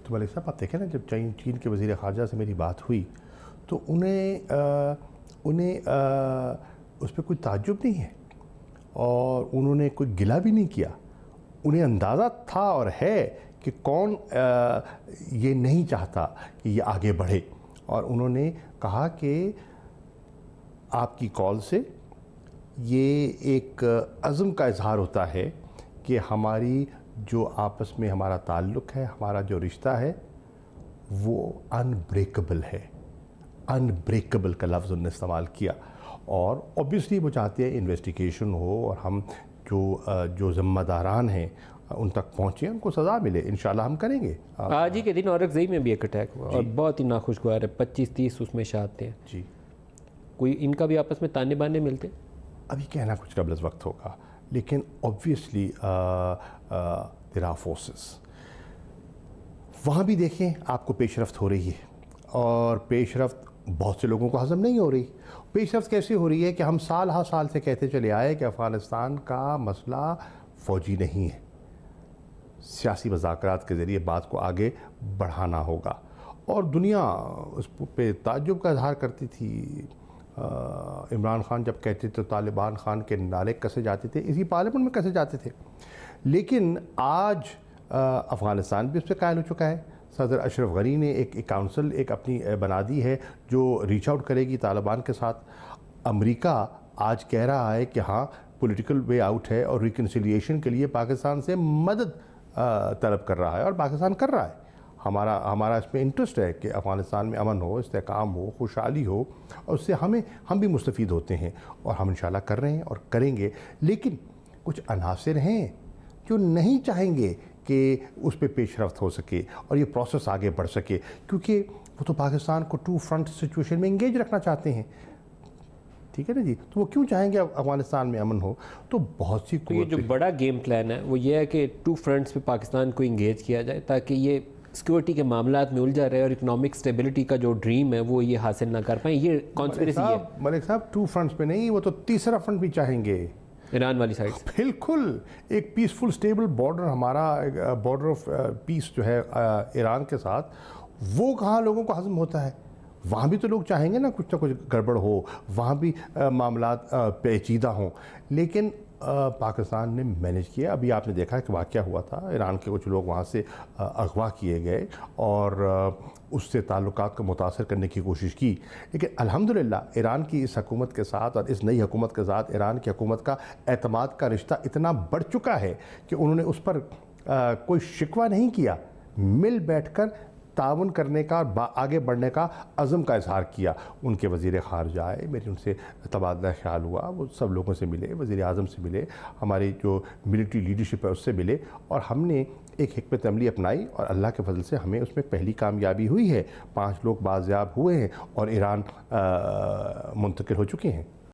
تو ملک صاحب آپ دیکھیں نا، جب چین کے وزیر خارجہ سے میری بات ہوئی تو انہیں اس پہ کوئی تعجب نہیں ہے اور انہوں نے کوئی گلہ بھی نہیں کیا. انہیں اندازہ تھا اور ہے کہ کون یہ نہیں چاہتا کہ یہ آگے بڑھے، اور انہوں نے کہا کہ آپ کی کال سے یہ ایک عزم کا اظہار ہوتا ہے کہ ہماری جو آپس میں ہمارا تعلق ہے، ہمارا جو رشتہ ہے وہ انبریکبل ہے. انبریکبل کا لفظ انہوں نے استعمال کیا، اور اوبیسلی وہ چاہتے ہیں انویسٹیگیشن ہو اور ہم جو ذمہ داران ہیں ان تک پہنچیں، ان کو سزا ملے. انشاءاللہ ہم کریں گے. آج ہی کے دن اورکزئی میں بھی ایک اٹیک ہوا اور بہت ہی ناخوشگوار ہے. 25-30 اس میں شہادت ہیں. جی، کوئی ان کا بھی آپس میں تانے بانے ملتے؟ ابھی کہنا کچھ قبل از وقت ہوگا، لیکن اوبویسلی دیر آر فورسز. وہاں بھی دیکھیں آپ کو پیش رفت ہو رہی ہے، اور پیش رفت بہت سے لوگوں کو ہضم نہیں ہو رہی. پیش رفت کیسے ہو رہی ہے کہ ہم سال ہر سال سے کہتے چلے آئے کہ افغانستان کا مسئلہ فوجی نہیں ہے، سیاسی مذاکرات کے ذریعے بات کو آگے بڑھانا ہوگا، اور دنیا اس پہ تعجب کا اظہار کرتی تھی. عمران خان جب کہتے تھے طالبان خان کے نعرے کسے جاتے تھے، اسی پارلیمنٹ میں کسے جاتے تھے. لیکن آج افغانستان بھی اس پہ قائل ہو چکا ہے. صدر اشرف غنی نے ایک کاؤنسل اپنی بنا دی ہے جو ریچ آؤٹ کرے گی طالبان کے ساتھ. امریکہ آج کہہ رہا ہے کہ ہاں پولیٹیکل وے آؤٹ ہے اور ریکنسیلیشن کے لیے پاکستان سے مدد طلب کر رہا ہے، اور پاکستان کر رہا ہے. ہمارا اس میں انٹرسٹ ہے کہ افغانستان میں امن ہو، استحکام ہو، خوشحالی ہو، اور اس سے ہم بھی مستفید ہوتے ہیں، اور ہم انشاءاللہ کر رہے ہیں اور کریں گے. لیکن کچھ عناصر ہیں جو نہیں چاہیں گے کہ اس پہ پیش رفت ہو سکے اور یہ پروسیس آگے بڑھ سکے، کیونکہ وہ تو پاکستان کو ٹو فرنٹ سچویشن میں انگیج رکھنا چاہتے ہیں. ٹھیک ہے نا جی؟ تو وہ کیوں چاہیں گے افغانستان میں امن ہو؟ تو بہت سی یہ جو بڑا گیم پلان ہے وہ یہ ہے کہ 2 فرنٹس پہ پاکستان کو انگیج کیا جائے تاکہ یہ سیکورٹی کے معاملات میں الجھا رہے اور اکنامک سٹیبلٹی کا جو ڈریم ہے وہ یہ حاصل نہ کر پائیں. یہ کانسپریسی ہے. ملک صاحب 2 فرنٹس پہ نہیں، وہ تو تیسرا فرنٹ بھی چاہیں گے، ایران والی سائڈ سے. بالکل ایک پیسفل سٹیبل بارڈر، ہمارا بارڈر آف پیس جو ہے ایران کے ساتھ، وہ کہاں لوگوں کو ہضم ہوتا ہے؟ وہاں بھی تو لوگ چاہیں گے نا کچھ نہ کچھ گڑبڑ ہو، وہاں بھی معاملات پیچیدہ ہوں. لیکن پاکستان نے مینیج کیا. ابھی آپ نے دیکھا کہ واقعہ ہوا تھا، ایران کے کچھ لوگ وہاں سے اغوا کیے گئے اور اس سے تعلقات کو متاثر کرنے کی کوشش کی. لیکن الحمدللہ ایران کی اس حکومت کے ساتھ اور اس نئی حکومت کے ساتھ ایران کی حکومت کا اعتماد کا رشتہ اتنا بڑھ چکا ہے کہ انہوں نے اس پر کوئی شکوہ نہیں کیا. مل بیٹھ کر تعاون کرنے کا اور آگے بڑھنے کا عزم کا اظہار کیا. ان کے وزیر خارجہ آئے، میری ان سے تبادلہ خیال ہوا، وہ سب لوگوں سے ملے، وزیر اعظم سے ملے، ہماری جو ملٹری لیڈرشپ ہے اس سے ملے، اور ہم نے ایک حکمت عملی اپنائی، اور اللہ کے فضل سے ہمیں اس میں پہلی کامیابی ہوئی ہے. 5 لوگ بازیاب ہوئے ہیں اور ایران منتقل ہو چکے ہیں.